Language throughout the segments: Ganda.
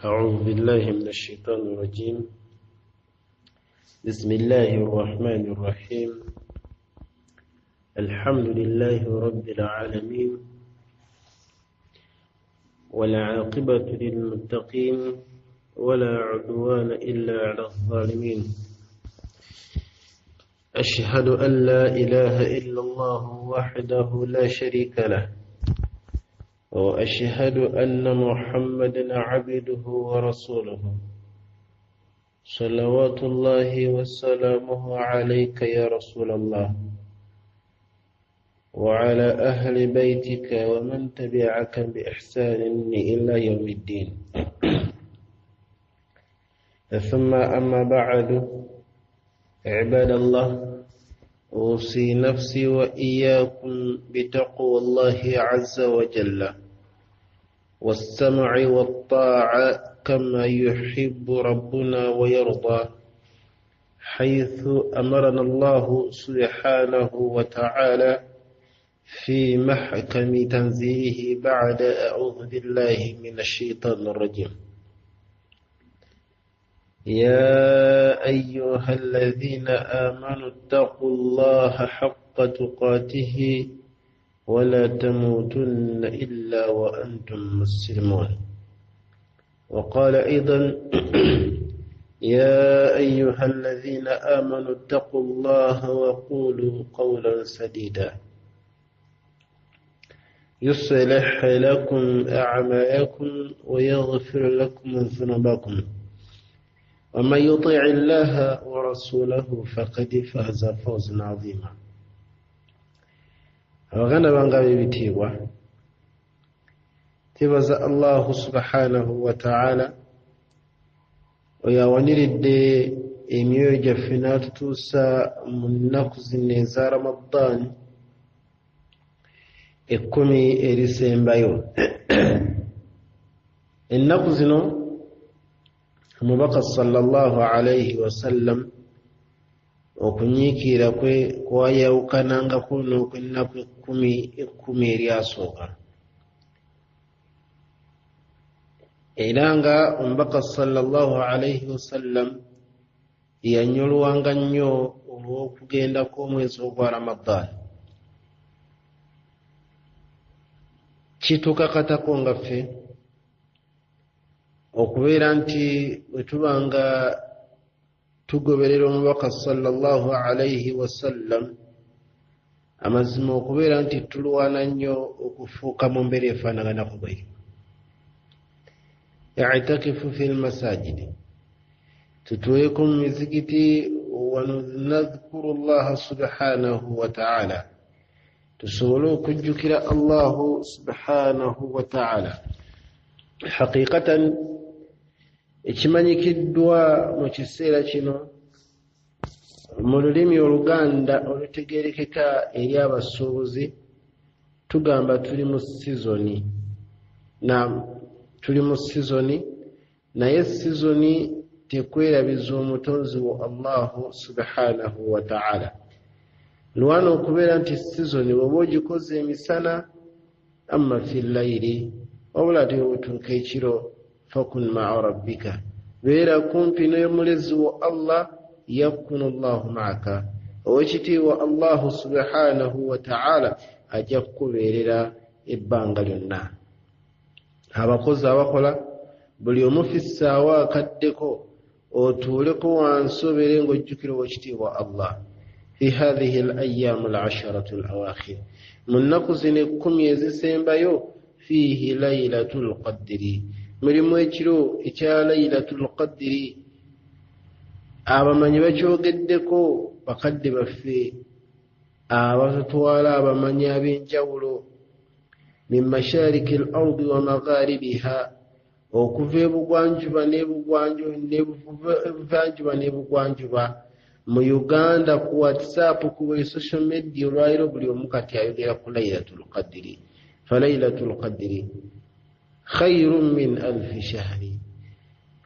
أعوذ بالله من الشيطان الرجيم. بسم الله الرحمن الرحيم. الحمد لله رب العالمين، والعاقبة للمتقين، ولا عدوان إلا على الظالمين. أشهد أن لا إله إلا الله وحده لا شريك له، وأشهد أن محمدًا عبده ورسوله، صلوات الله وسلامه عليك يا رسول الله، وعلى أهل بيتك ومن تبعك بإحسان إلى يوم الدين. ثم أما بعد، عباد الله، أوصي نفسي وإياكم بتقوى الله عز وجل، والسمع والطاعة كما يحب ربنا ويرضى، حيث أمرنا الله سبحانه وتعالى في محكم تنزيله بعد أعوذ بالله من الشيطان الرجيم. يا أيها الذين آمنوا اتقوا الله حق تقاته ولا تموتن إلا وأنتم مسلمون. وقال أيضا: يا أيها الذين آمنوا اتقوا الله وقولوا قولا سديدا يصلح لكم أعمالكم ويغفر لكم ذنوبكم، ومن يطع الله ورسوله فقد فاز فوزا عظيما. abaganda banga b'ebitiibwa, tebaza allahu subhanahu wa ta'ala oyo awaniridde emyoyo gyaffe n'atutuusa mu nnaku zino eza Ramadan 10 erisembayo. ennaku zino omubaka sallallahu alayhi wasallam okunyiikira kwe kwayawukanangako n'okwennaku 10 eryasooka, era nga omubaka sallallahu alayhi wasallam yanyolwanga nnyo olw'okugenda kw'omwezi ogwa Ramadan. kitukakatako nga ffe okubeera nti bwe tubanga tugoberera omubaka sallallahu alayhi wasallam, amazima okubeera nti tulwana nnyo okufuuka mu mbeera efaanaganako bwe. i'takifu fil masajidi, tutuweeko mu mizikiti, wanadhkuru llaha subhanahu wa ta'ala, tusobole okujjukira allahu subhanahu wa ta'ala. haqiqatan ekimanyikiddwa mu kiseera kino mu lulimi Oluganda olutegeerekeka eri abasuubuzi, tugamba tuli mu sizoni. Tuli mu sizoni, naye sizoni tekwerabiza omutonzi wa allahu subhanahu wa ta'ala. lwana okubeera nti sizoni bw'oba ogikoze emisana, amma fi llayiri, wabula ate obutuuka ekiro, fakun maa rabbika, beera kumpi n'omulezi wa Allah, yakunu allahu maaka, owekitiibwa allahu subhanahu wa ta'ala ajja kukubeerera ebbanga lyonna. abakozi abakola, buli omu fi ssaawa akaddeko otuuleko wansi obeere ng'ojjukira owekitiibwa Allah. fi hadhihi al-ayyam al-asharatu al-awakhir, mu nnaku zino 10 ezisembayo, fiihi laylatul qadri, mulimu ekiro ekya laylatul qadri. abamanyi bakyogeddeko, bakadde baffe abatutwala abamanyi ab'enjawulo, min mashariki al-ardi wa magharibiha, okuva ebugwanjuba n'ebuvanjuba n'ebugwanjuba. mu Uganda ku WhatsApp, ku social media, olwaliro buli omu kati ayogera ku laylatul qadri. falaylatul qadri khayrun min alfi shahri,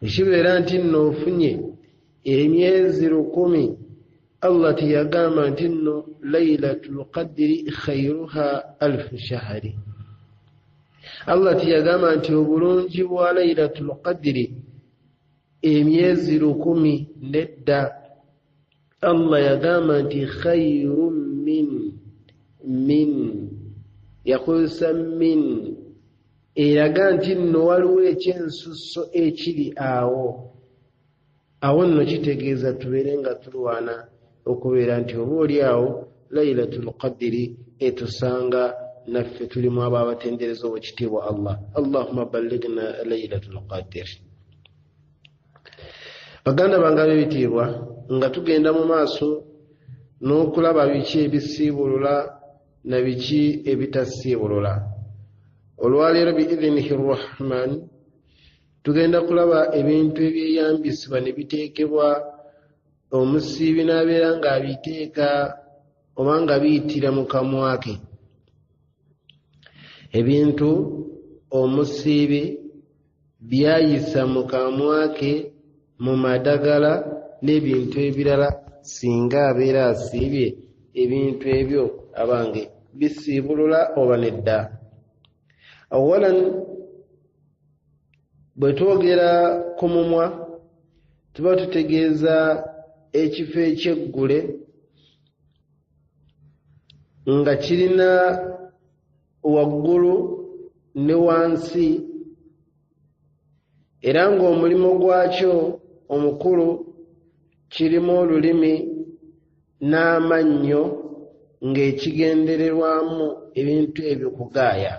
ekibeera nti nno ofunye emyezi 10, Allah teyagamba nti nno laylatul qadri khayruha alfu shahri. Allah tiyagamba nti obulungi bwa Laylatul Qadri emyezi 1000 nedda. Allah yagamba nti khayrun min yakozesa min eraga nti nno waliwo ekyensusso ekiri awo nno kitegeeza tubeere nga tulwana okubeera nti oba oli awo Laylatul Qadri etusanga naffe tulimu abo abatendereza obwekitiibwa Allah. Allahumma ballighna Laylatul Qadr. Baganda bange b'ebitiibwa, nga tugenda mu maaso n'okulaba biki ebisiibulula na biki ebitasiibulula. Olwaleero biidhinihi rrahman tugenda kulaba ebintu ebyeyambisibwa ne biteekebwa omusiibi n'abeera ng'abiteeka oba nga biyitira mu kamwa ke. Ebintu omusiibi byayisa mu kamwa ke mu madagala n'ebintu ebirala singa abeera asiibye ebintu ebyo abange bisiibulula oba nedda. Awalan bwe twogera ku mumwa tuba tutegeeza ekifo ekyeggule nga kirina waggulu ne wansi era ng'omulimu gwakyo omukulu kirimu olulimi n'amannyo ng'ekigendererwamu ebintu ebyo kugaaya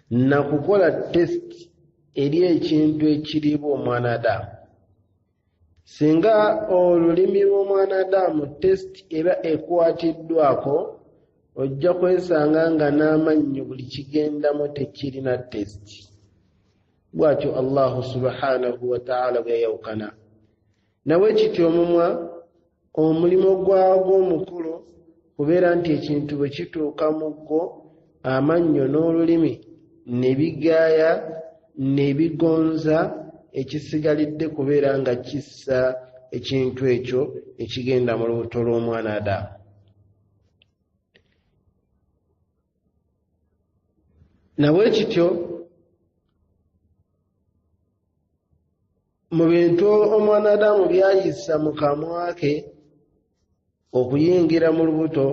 na kukola tesiti eri ekintu ekiriibwa omwanadamu. Singa olulimi lw'omwanadamu tesiti eba ekwatiddwako ojja kwesanga nga n'amannyo buli kigendamu tekirina tesiti. Bw'atyo Allahu subhanahu wa ta'ala bwe yayawukana. Nawe kityo omumwa omulimo gwagwo omukulu kubeera nti ekintu bwe kituuka mu gwo amannyo n'olulimi ne bigaaya ne bigonza ekisigalidde kubeera nga kissa ekintu ekyo ekigenda mu lubuto lw'omwana Adamu. Nabwe kityo mu bintu omwana Adamu byayisa mu kamwa ke okuyingira mu lubuto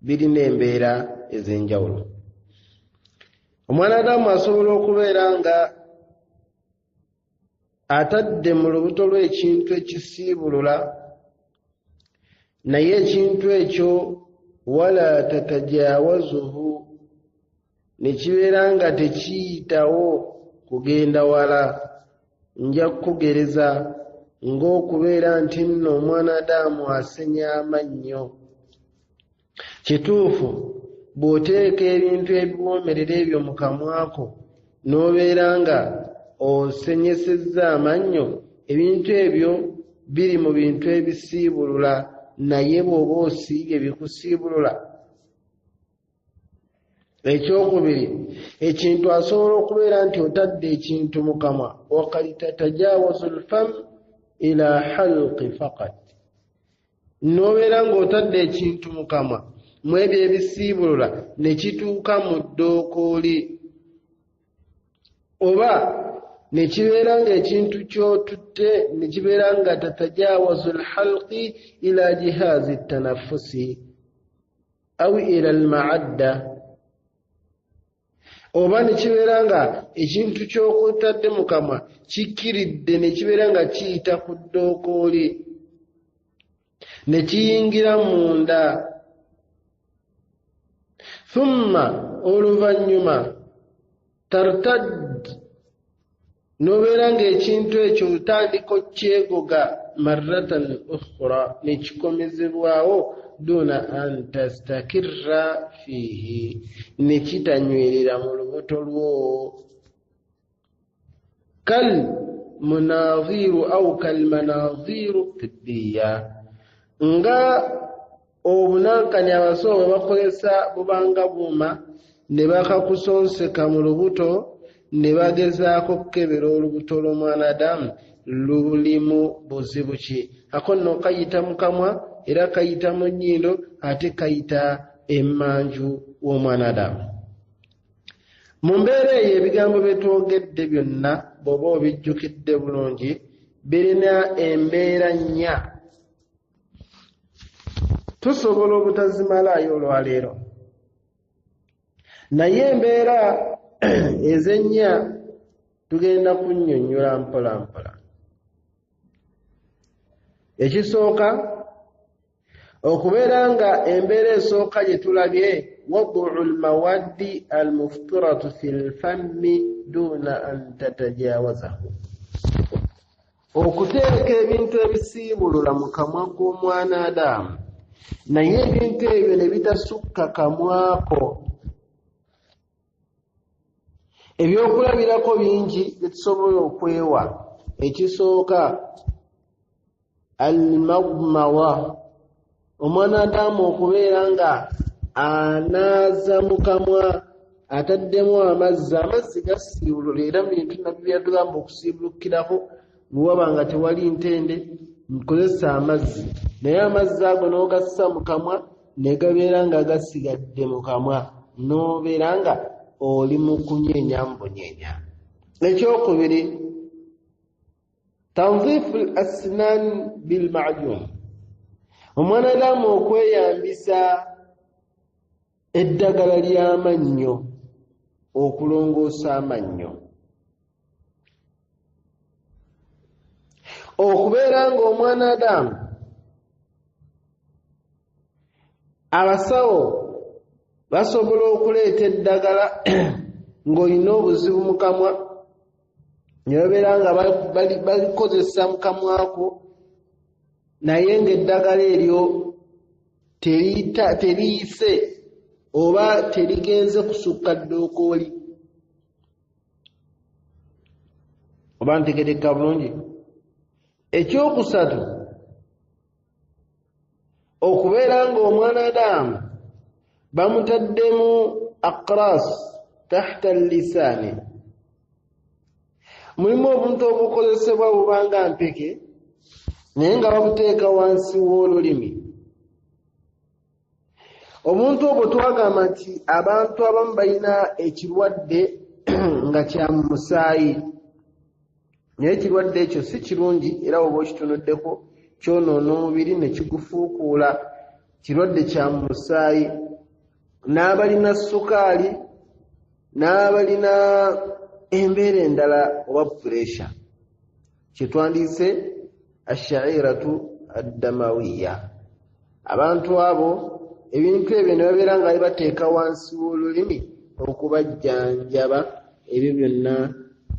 birina embeera ez'enjawulo. Omwana Adamu asobola okubeera nga atadde mu lubuto lw'ekintu ekisiibulula naye ekintu ekyo wala tatajaawazuhu ne kibeera nga tekiyitawo kugenda wala. Nja kukugereza ng'okubeera nti nno omwana Adamu asenya amannyo. Kituufu bw'oteeka ebintu ebiwoomerera ebyo mu kamwako n'obeera nga osenyesezza amannyo, ebintu ebyo biri mu bintu ebisiibulula, naye bw'oba osiibye bikusiibulula. Ekyokubiri, ekintu asobola okubeera nti otadde ekintu mu kamwa waqad tatajaawazu lfam ila halqi faqat, n'obeera ng'otadde ekintu mu kamwa mu ebyo ebisiibulula ne kituuka mu ddookooli, oba ne kibeera ng'ekintu ky'otutte ne kibeera nga tatajaawazu lhalqi ila jihaazi tanafusi aw ila almaadda, oba ne kibeera nga ekintu ky'okutadde mu kamwa kikkiridde ne kibeera nga kiyita ku ddookooli ne kiyingira munda. Thumma oluvannyuma tartad, n'obeera ng'ekintu ekyo otandika okyegoga marratan ukhra ne kikomezebwawo duna an tastakirra fiihi, ne kitanywerera mu lubuto lwo. Kal munadhiru au kal manadhiru tibbiya, nga obunankani abasawo bwe bakozesa bubanga buuma ne bakakusonseka mu lubuto ne bagezaako okukebera olubuto lw'omwana Adamu lulimu buzibu ki. Ako nno kayita mu kamwa era kayita mu nnyindo ate kayita emmanju w'omwana Adamu. mu mbeera eyo ebigambo bye twogedde byonna bw'oba obijjukidde bulungi birina embeera nnya. Tusobola obutazimalayo olwaleero, naye embeera ez'ennya tugenda kunnyonnyola mpola mpola. Ekisooka okubeera nga embeera esooka gye tulabye وضع المواد المفطرة في الفم دون أن تتجاوزه. okuteeka ebintu ebisiibulula mu kamwa k'omwana Adamu naye ebintu ebyo ne bitasukka kamwako. Ebyokulabirako bingi bye tusobola okwewa. Ekisooka al-madmada, omwana Adamu okubeera nga anaaza mu kamwa ataddemu amazzi gasiibulula, era mu bintu nabyo byatugamba okusiibulukirako bwe waba nga tewali ntende nkozesa amazzi, naye amazzi ago n'ogassa mu kamwa ne gabeera nga gasigadde mu kamwa, n'obeera nga oli mu kunyeenya mbunyeenya. Ekyokubiri, tanziifu al-asnaan bil-ma'juun, omwana Adamu okweyambisa eddagala ly'amannyo okulongoosa amannyo. Okubeera ng'omwana Adamu abasawo basobola okuleeta eddagala ng'olina obuzibu mu kamwa, ne babeera nga balikozesa mu kamwako, naye ng'eddagala eryo teriyise oba terigenze kusukka ddookooli. Oba ntegerekka bulungi? Ekyokusatu, okubeera ng'omwana Adamu bamutaddemu aqras tahta lisaani, mulimu obuntu obukozesebwa bubanga mpeke naye nga babuteeka wansi w'olulimi. Obuntu obwo twagamba nti abantu abamu balina ekirwadde nga kya mu musaayi, naye ekirwadde ekyo si kirungi, era oba okitunuddeko kyonoona omubiri ne kigufuukuula. Kirwadde kya mu musaayi. N'abalina sukaali, n'abalina embeera endala oba puresha, kyetwandiise ashairatu addamawiya, abantu abo ebintu ebyo ne babeera nga bateeka wansi w'olulimi okubajjanjaba. Ebyo byonna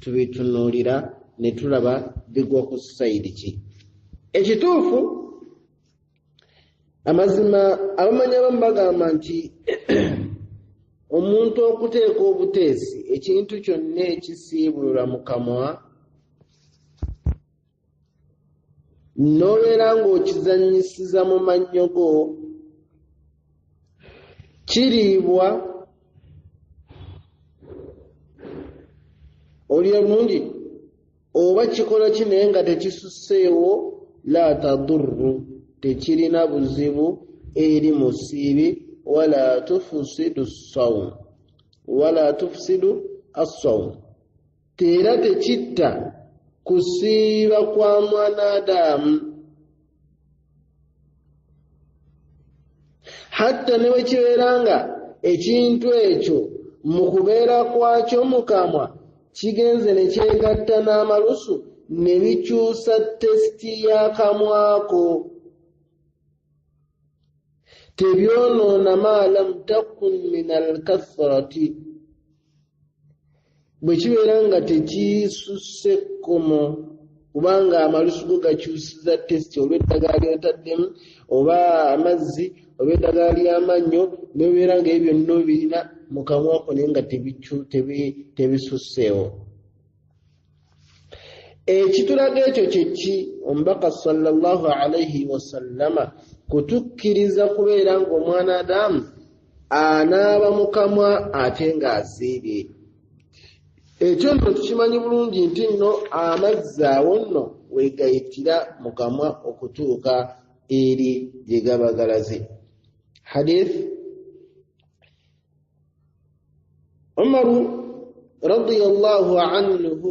tubitunuulira ne tulaba bigwa ku sayidi ki. Ekituufu, amazima abamanyi abamu bagamba nti omuntu okuteeka obuteesi, ekintu kyonna ekisiibulula mu kamwa n'obeera ng'okizannyisiza mu mannyo go, kiriibwa. Olya bulungi? Oba kikola ki naye nga tekisusseewo, la tadurru, tekirina buzibu eri musiibi, wala tufsidu as-sawm, era tekitta kusiiba kwa mwana Adamu. Hatta ne bwe kibeera nga ekintu ekyo mu kubeera kwakyo mu kamwa kigenze ne kyegatta n'amalusu ne bikyusa tesiti y'akamwako, tebyonoona ma lam takun min al-kathrati, bwe kibeera nga tekisusse ekkomo kubanga amalusu go gakyusiza tesiti olw'eddagala lyotaddemu oba amazzi oba eddagala ly'amannyo, ne bibeera nga ebyo byonna birina mu kamwako naye nga tebisusseewo. Ekitulaga ekyo kye ki? Omubaka sallallahu alaihi wasallama kutukkiriza kubeera ng'omwana Adamu anaaba mu kamwa ate ng'asiibye. Ekyo nno tukimanyi bulungi nti nno amazzi awo nno weegayitira mu kamwa okutuuka eri gye gaba galaze. Hadith Umaru radiyallahu anhu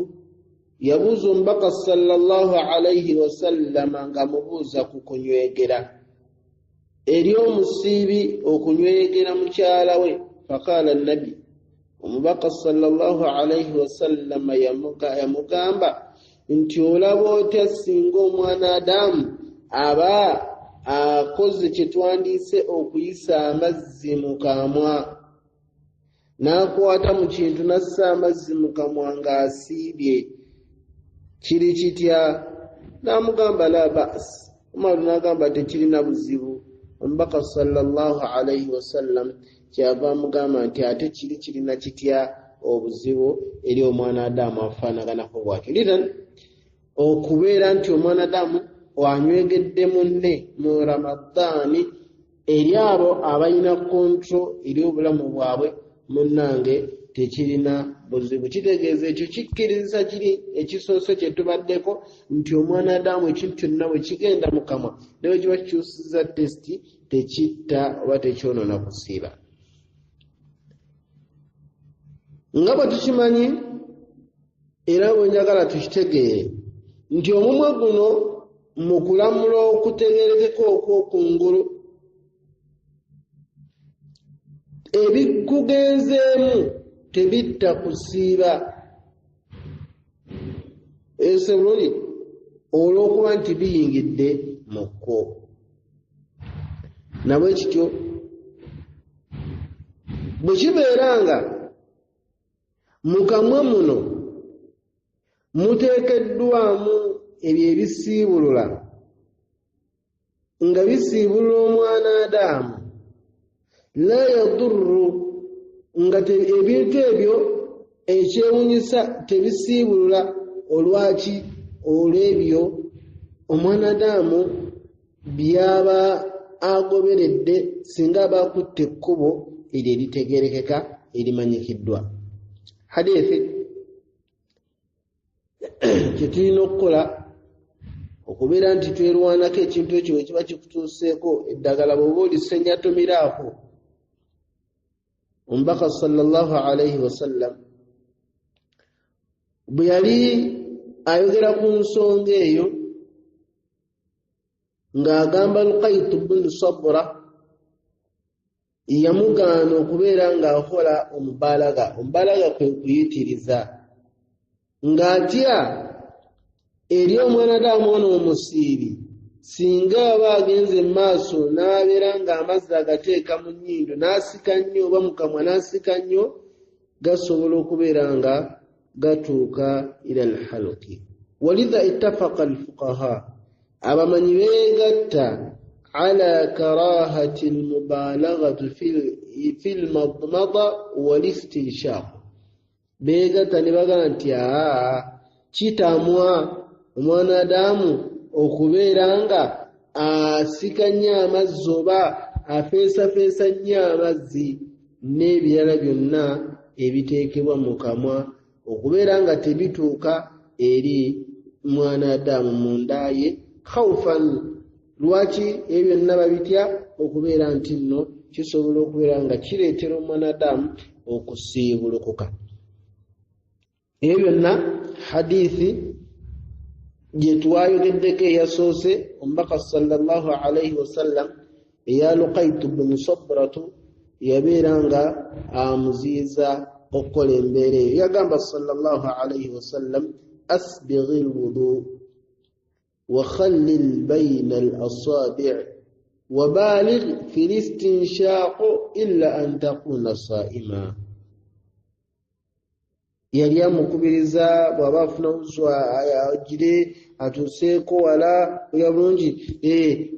yabuuza omubaka sallallahu alayhi wasallama ng'amubuuza ku kunywegera eri omusiibi okunywegera mukyala we. Faqala nabi, omubaka sallallahu alayhi wasallama yamugamba nti olaba otya singa omwana Adamu aba akoze kye twandiise okuyisa amazzi mu kamwa, n'akwata mu kintu n'assa amazzi mu kamwa ng'asiibye, kiri kitya? N'amugamba la ba'as. Umaru n'agamba tekirina buzibu. Omubaka sallallahu alayhi wasallam kyava amugamba nti ate kirina kitya obuzibu eri omwana Adamu afaanaganako bw'atyo. Lidan okubeera nti omwana Adamu wanywegedde munne mu Ramadaani eri abo abalina kontro eri obulamu bwabwe, munnange tekirina buzibu. Kitegeeza ekyo kikkiriza kiri ekisoose kye tubaddeko nti omwana Adamu ekintu kyonna bwe kigenda mu kamwa ne bwe kiba kikyusiza tesiti tekitta oba tekyonoona kusiiba. Nga bwe tukimanyi era bwe njagala tukitegeere nti omumwa guno mu kulamula okutegeerekeka okw'okungulu ebikugenzeemu tebitta kusiiba esebuloli olw'okuba nti biyingidde mu kko. Nabwe kityo bwe kibeera nga mu kamwa muno muteekeddwamu ebyo ebisiibulula nga bisiibulula omwana Adamu, la yadurru, nga ebintu ebyo ekyewunyisa tebisiibulula. Olwaki? Olw'ebyo omwana Adamu byaba agoberedde singa aba akutte ekkubo eryo eritegeerekeka erimanyikiddwa. Hadithi kye tulina okukola okubeera nti twerwanako ekintu ekyo bwe kiba kikutuuseeko eddagala bw'oba olisenyatomiraako. Omubaka sallallahu alayhi wasallam bwe yali ayogera ku nsonga eyo ng'agamba Luqaytu bnu Sabra yamugaana okubeera ng'akola omubalaga. Omubalaga kwe kuyitiriza ng'atya eri omwana Adamu ono omusiibi singa aba agenze mu maaso n'abeera ng'amazzi agateeka mu nnyindo n'asika nnyo oba mu kamwa n'asika nnyo, gasobola okubeera nga gatuuka ila alhalqi. Walidha ittafaqa alfuqaha, abamanyi beegatta ala karahati almubalaghati fi almadmada walistinshaq. Beegatta ne bagamba nti kitamwa omwana Adamu okubeera nga asika nnyo amazzi oba afeesafeesa nnyo amazzi n'ebirala byonna ebiteekebwa mu kamwa okubeera nga tebituuka eri mwana Adamu munda ye. Khawfan, lwaki ebyo byonna babitya? Okubeera nti nno kisobola okubeera nga kireetera omwana Adamu okusiibulukuka. Ebyo byonna hadithi gye twayogeddeko eyasoose omubaka sallallahu alayhi wasallam eya Luqaytu bnu Sabratu yabeera nga amuziiza okukola embeera eyo. Yagamba sallallahu alayhi wasallam, asbighi alwudu wa khallil bayna al-asabi' wa baligh fi al-istinshaq illa an takuna sa'ima. Yali amukubiriza bw'aba afuna wuzu agire atuuseeko wala oya bulungi,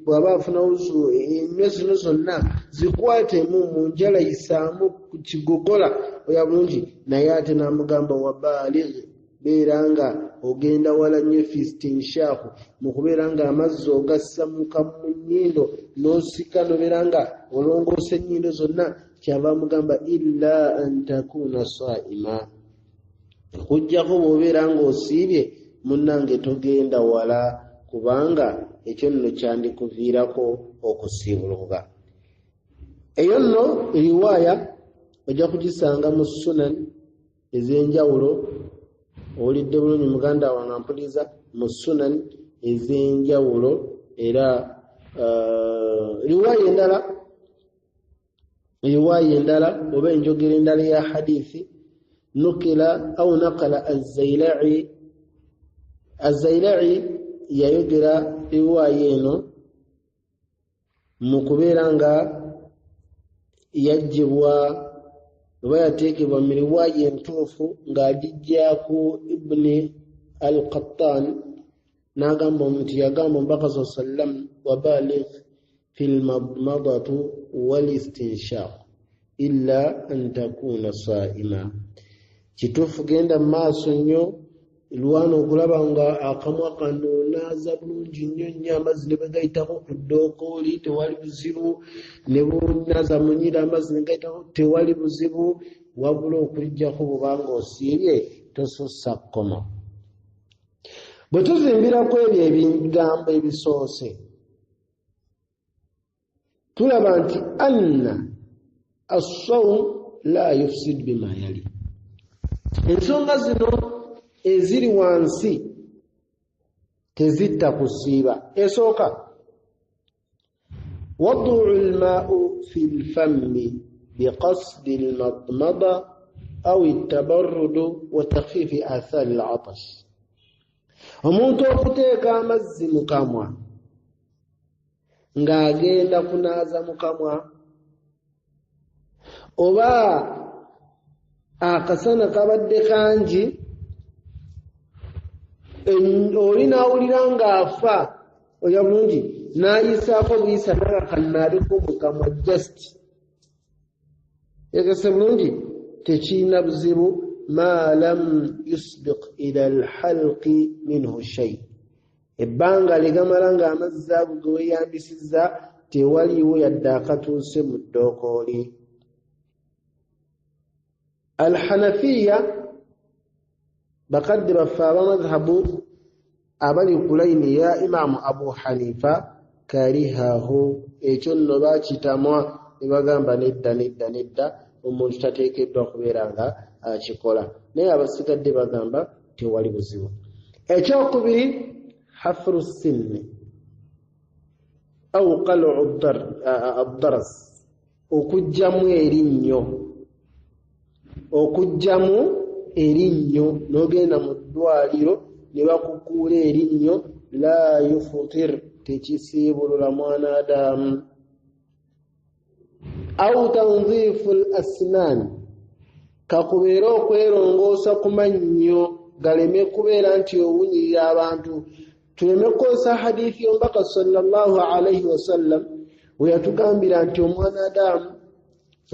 bw'aba afuna wuzu ennyo zino zonna zikwatemu mu njala yisaamu ku kigogola oya bulungi. Naye ate n'amugamba wa baligh, beera nga ogenda wala nnyo fi istinshaq, mu kubeera nga amazzi ogassa mu nnyindo n'osika nobeera nga olongoosa ennyindo zonna. Kyava amugamba illa an takuna sa'ima, okujjako bw'obeera ng'osiibye munnange togenda wala, kubanga ekyo nno kyandikuviirako okusiibuluka. Eyo nno riwaaya ojja kugisanga mu sunan ez'enjawulo owulidde bulungi muganda wange ampuliriza mu sunan ez'enjawulo era riwaya endala oba enjogera endala ya hadithi nukila au nakala az-Zailai yayogera riwaya eno mu kubeera nga yajjibwa oba yateekebwa mu riwaya entuufu ng'agijjaaku ibni al-Qattan n'agamba nti yagamba omubaka sallam wabaligh fi lmadmadati walistinshaq illa an takuna saa'ima. Kituufu genda mu maaso nnyo lwana okulaba nga akamwa kano naaza bulungi nnyo nnyo amazzi ne bagayitako ku ddookooli tewali buzibu, ne bunaaza munyira amazzi ne gayitako tewali buzibu, wabula okulijjako bw'obanga osiibye tosussa kkomo. Bwe tuzimbirako ebyo ebigambo ebisoose tulaba nti anna as-sawm la yufsid bima yali. Ensonga zino eziri wansi tezitta kusiiba. Esooka wad'u al-maa'u fi al-fammi biqasdi al-madmada aw at-tabarrud wa takhfif athar al-'atash. Omuntu okuteeka amazzi mu kamwa ng'agenda kunaaza mu kamwa, oba akasana kabadde kangi oli n'awulira ng'afa oya bulungi n'ayisaako buyisa n'akakannaabeko mu kamwa just egese bulungi tekirina buzibu ma lam yusbiq ila alhalqi minhu shay. Ebbanga ligamala ng'amazzi ago ge weeyambisizza tewaliwo yadde akatuuse mu ddookooli. Alhanafiya bakadde baffe abamadhabu abali ku layini ya Imaamu Abu Hanifa karihahu, ekyo nno baakitamwa ne bagamba nedda omuntu tateekeddwa kubeera nga akikola, naye abasigadde bagamba tewali buzibu. Ekyokubiri hafru sinni au qalu ad-daras, okujjamu erinnyo n'ogenda mu ddwaliro ne bakukuula erinnyo, la yufutir, tekisiibulula mwanadamu. Au tanzifu al-asnan, kakubeera okwerongoosa ku mannyo galeme kubeera nti owunyirira abantu. Tuleme kukozesa hadithi y'omubaka sallallahu alaihi wasallam we yatugambira nti omwanadamu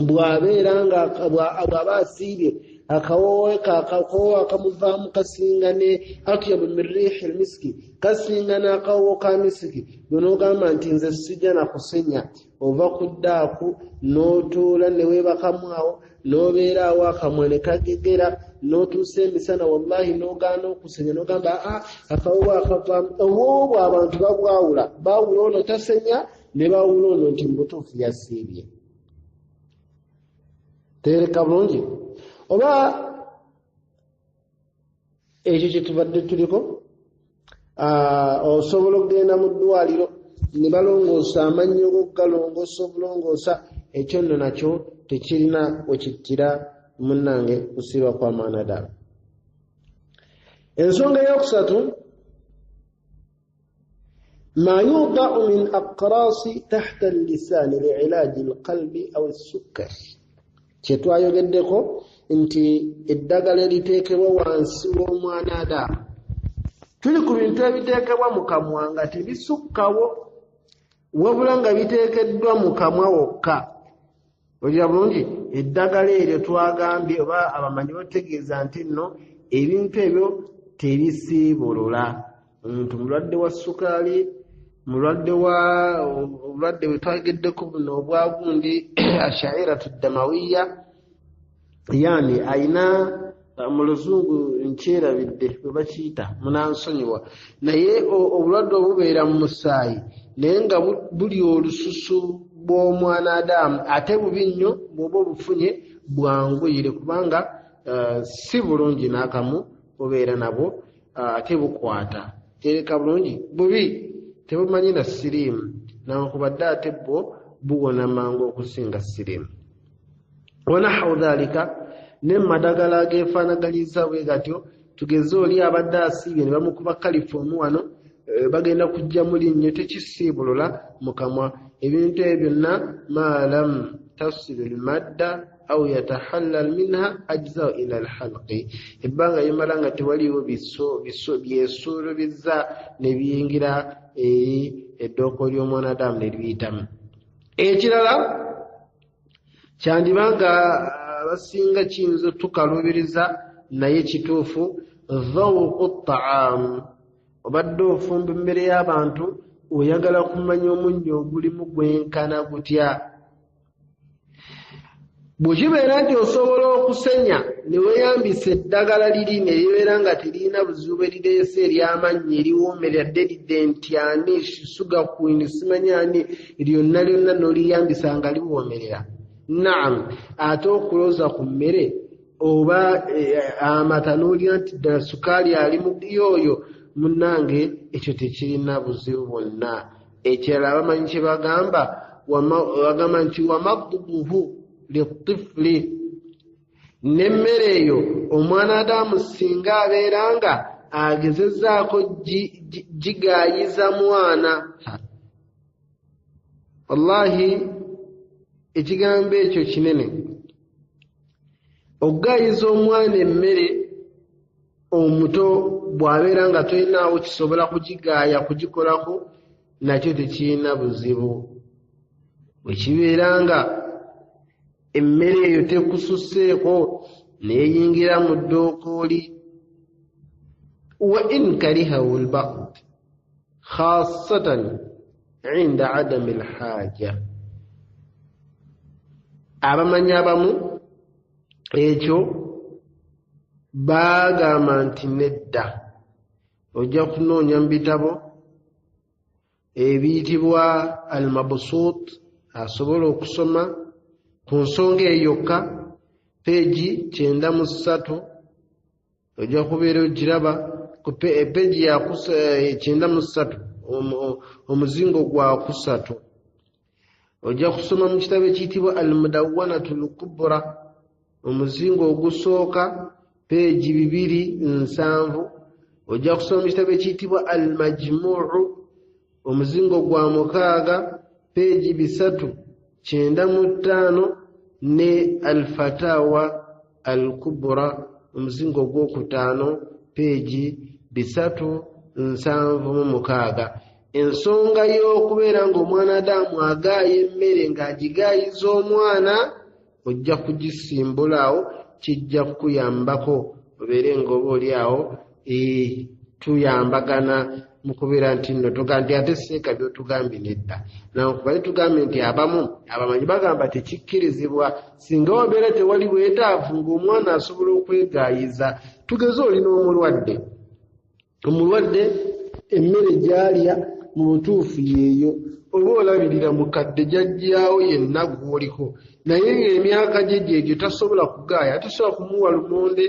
bw'abeera nga bw'aba asiibye akawoowo akamuvaamu kasingane atyabu min riihi almiski, kasingana akawoowo ka misiki, n'ogamba nti nze sijja na kusenya, ova ku ddaaku n'otuula ne weebakamu n'obeera awo akamwa ne kagegera n'otuusa emisana wallahi n'ogaana okusenya n'ogamba akawoowo akavaamu. Obwobwo abantu baawula ono tasenya ne baawula ono nti mubutuufu yasiibye. Tereka bulungi oba ekyo kye tubadde tuliko. Osobola okugenda mu ddwaliro ne balongoosa amannyo go galongoosa obulongoosa, ekyo nno nakyo tekirina wekittira munnange kusiiba kwa mwanadamu. Ensonga eyokusatu ma yudau min aqrasi tahta al-lisani li'ilaaji al-qalbi aw as-sukkar. Kyetwayogeddeko nti eddagala eriteekebwa wansi w'omwanadamu, tuli ku bintu ebiteekebwa mu kamwa nga tebisukkawo wabula nga biteekeddwa mu kamwa wokka. Ogira bulungi, eddagala eryo twagambye oba abamanyi bategeeza nti nno ebintu ebyo tebisiibulula. Omuntu mulwadde wa sukaali, obulwadde bwe twageddeko buno obwa gundi ashairatu damawiya, yani ayina mu luzungu nkyerabidde bwe bakiyita munansonyiwa, naye obulwadde obubeera mu musaayi naye nga buli olususu bw'omwanadamu ate bubi nnyo bw'oba obufunye bwanguyire, kubanga si bulungi n'akamu bubeera nabwo ate bukwata tereka bulungi bubi tebumanyi na siriimu nankubadde ate bwo buwona mangu okusinga siriimu wanahawu dhalika n'emadagala ageefaanaganyiriza bwe gatyo tugeze oli abadde asiibye ne bamukuba kalifomu wano bagenda kujja mu linnyo tekisiibulula mu kamwa ebintu ebyo byonna maalam tasilu lmadda au yatahallal minha ajzau ila alhalqi ebbanga limala nga tewaliwo byesuulubiza ne biyingira eddooko ly'omwanadamu ne libiyitamu ekirala kyandibanga abasinga kiyinza tukalubiriza naye kituufu dhawqu ttaamu obadde ofumba emmere y'abantu oyagala kumanya omunnyo ogulimu gwenkana gutya bwekibeera nti osobola okusenya ne weeyambisa eddagala liri ne libeera nga teriina buzibu bwe lireese ery'amannyo eriwoomerera dde lidde nti ani suga kwini simanyi ani lyonna lyonna n'oliyambisa nga liwoomerera naamu ate okulooza ku mmere oba amata n'olya nti ddala sukaali ali mu yooyo munnange ekyo tekirina buzibu bwonna ekirala bamanyi kye bagamba nti wamaddubuhu litifuli n'emmere eyo omwana adamu singa abeera nga agezezzaako gigaayiza mwana wallahi ekigambo ekyo kinene okugaayiza omwana emmere omuto bw'abeera nga tolinaawo kisobola kugigaaya kugikolako nakyo tekirina buzibu bwe kibeera nga emmere eyo tekususeeko neeyingira mu ddookooli wa in karihahu lbaqd khaasatan inda adami alhaaja abamanyi abamu ekyo baagamba nti nedda ojja kunoonya mu bitabo ebiyitibwa almabsuut asobola okusoma ku nsonga eyokka peegi 93 ojja kubeera ogiraba ku peegi ya 93 omuzingo gwa 3 ojja kusoma mu kitabo ekiyitibwa almudawwanatu lkubra omuzingo ogusooka peegi 207 ojja kusoma mu kitabo ekiyitibwa almajmuu omuzingo gwa 6 peegi 395 ne alfatawa alkubra omuzingo gw'okutaano peegi 376 ensonga y'okubeera ng'omwana adamu agaaya emmere ng'agigaayiza omwana ojja kugisimbulaawo kijja kukuyambako obeere ng'oba oli awo tuyambagana mu kubeera nti nno tuga nti ate seeka by'otugambye nedda nankubale tugambye nti abamu abamanyi bagamba tekikkirizibwa singa wabeera tewali bwetaavu ng'omwana asobola okwegaayiza tugeze olina omulwadde emmere gy'alya mu butuufu yeeyo oba olabirira mukadde jjajjaawo yenna gw'oliko naye ng'emyaka gye gyegyo tasobola kugaaya tasobola kumuwa lumonde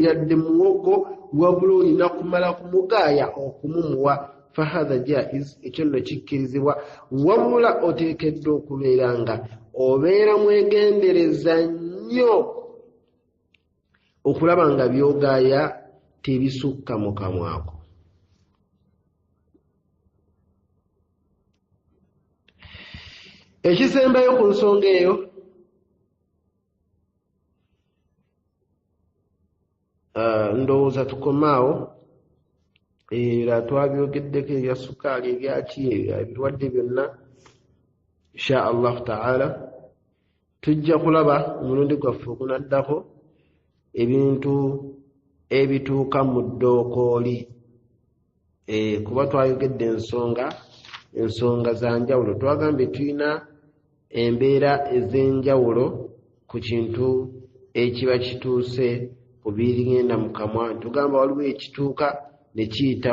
yadde muwogo wabula olina kumala kumugaaya okumumuwa fahatha jaiz ekyo nno kikkirizibwa wabula oteekeddwa okubeera nga obeera mwegendereza nnyo okulaba nga byogaaya tebisukka mu kamwako ekisembayo ku nsonga eyo ndowooza tukomaawo era twabyogeddeko ebya sukaali ebyaki ebirwadde byonna insha allahu taala tujja kulaba omulundi gwaffe okunaddako ebintu ebituuka mu ddookooli kuba twayogedde ensonga za njawulo twagambye tulina embeera ez'enjawulo ku kintu ekiba kituuse ku bigenda mu kamwa tugamba waliwo ekituuka ne kiyita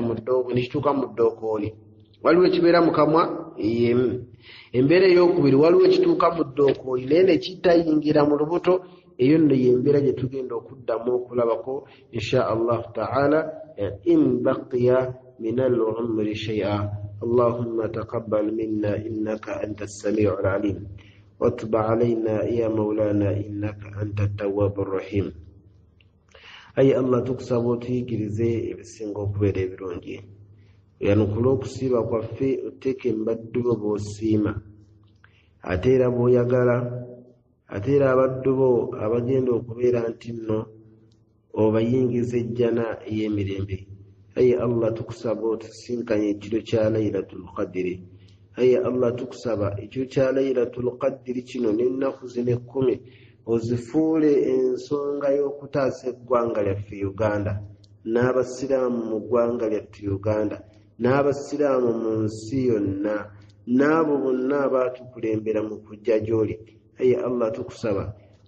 mu ddookooli waliwo ekibeera mu kamwa embeera ey'okubiri waliwo ekituuka mu ddookooli naye ne kitayingira mu lubuto eyo nno yembeera gye tugenda okuddamu okulabako insha allahu taala in baqiya min al-umri shay'a. Allahumma taqabbal minna innaka anta as-sami'u al-alim واتب علينا يا مولانا إنك أنت التواب الرحيم. أي الله تكسب وتيجرزي بسنغو كبير برونجي yanukula okusiiba kwaffe oteeke mbaddubo bw'osiima ate era bw'oyagala ate era abaddubo abagenda okubeera nti nno obayingiza ejjana ey'emirembe. Aye Allah tukusaba otusinkanye ekiro kya Laylatul Qadri. Aye Allah tukusaba ekiro kya Laylatul Qadri kino n'ennaku zino 10 ozifuule ensonga y'okutaasa eggwanga lyaffe Uganda n'abasiraamu mu ggwanga lyaffe Uganda n'abasiraamu mu nsi yonna n'abo bonna abaatukulembera mu kujja gy'oli. Aye Allah tukusaba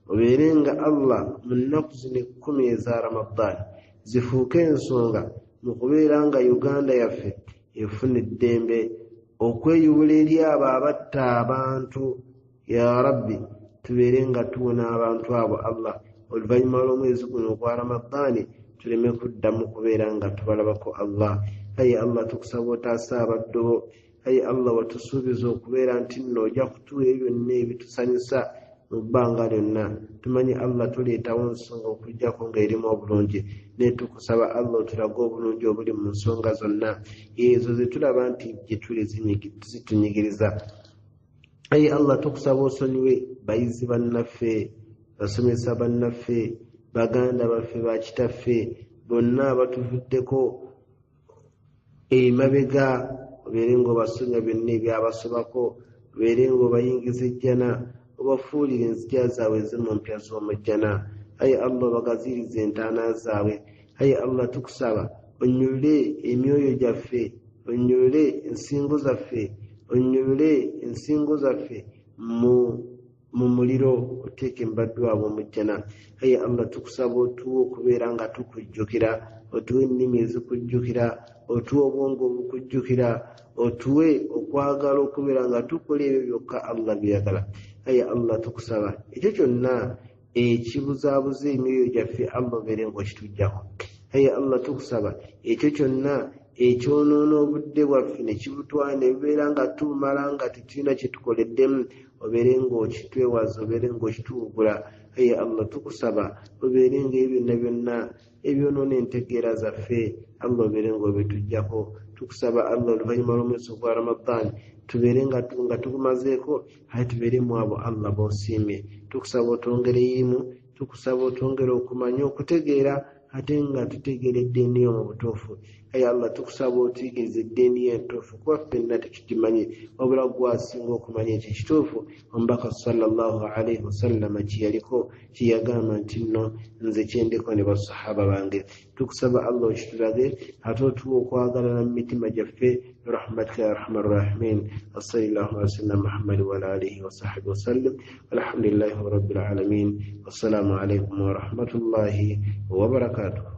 obeerenga Allah mu nnaku zino 10 eza Ramadan zifuuke ensonga mu kubeera nga Uganda yaffe efuna eddembe okweyubula eri abo abatta abantu. Ya Rabbi tubeere nga tuwona abantu abo Allah oluvannyuma lw'omwezi guno ogwa Ramadani tuleme kuddamu kubeera nga tubalabako Allah. Aye Allah tukusaba otaasa abaddubo. Aye Allah watusuubiza okubeera nti nno ojja kutuwa ebyo byonna ebitusanyusa mu bbanga lyonna. Tumanyi Allah tuleetawo nsonga okujjako ng'erimu obulungi naye tukusaba Allah otulage obulungi obuli mu nsonga zonna ezo ze tulaba nti gye tuli zitunyigiriza. Aye Allah tukusaba osonyiwe bayizi bannaffe, basomesa bannaffe, baganda baffe, bakitaffe bonna abatuvuddeko emabega obeere ng'obasonyiwa byonna ebyabasobako, obeere ng'obayingiza ejjana, obafuulire enzija zaabwe ezimu mpya z'omujjana. Aye Allah obagaziirize entaana zaabwe. Aye Allah tukusaba onyolule emyoyo gyaffe, onyolule ensingo zaffe, onyolule ensingo zaffe mu muliro oteeke mbaddu abo mu jjana. Aye Allah tukusaba otuwe okubeera nga tukujjukira, otuwe ennimi ezikujjukira, otuwe obwongo obukujjukira, otuwe okwagala okubeera nga tukola ebyo byokka Allah byeyagala. Aye Allah tukusaba ekyo kyonna ekibuzaabuza emyoyo gyaffe Allah obeere ng'okituggyako. Aye Allah tukusaba ekyo kyonna ekyonoona obudde bwaffe ne kibutwala ne bibeera nga tumala nga tetulina kye tukoleddemu obeere ng'okitwewaza, obeere ng'okituwugula. Aye Allah tukusaba obeere ng'ebyo byonna byonna ebyonoona entegeera zaffe Allah obeere ng'obituggyako. Tukusaba Allah oluvannyuma lw'omwezi ogwa Ramadan tubeere nga tugumazeeko, aye tubeere mu abo Allah b'osiimye. Tukusaba otwongere irimu, tukusaba otwongere okumanya okutegeera ate nga tutegeera eddiini yo mu butuufu. Aye Allah tukusaba otuyigirize eddiini yo entuufu kuba ffenna tekikimanyi wabula gwasinga okumanya ekyo ekituufu. Omubaka sallallahu alaihi wasallama kyeyaliko kyeyagamba nti nno nze kyendiko ne basahaba bange. Tukusaba Allah okitulage ate otuwa okwagalana mu mitima gyaffe برحمتك يا ارحم الراحمين. وصلى الله على سيدنا محمد وعلى اله وصحبه وسلم والحمد لله رب العالمين والسلام عليكم ورحمة الله وبركاته.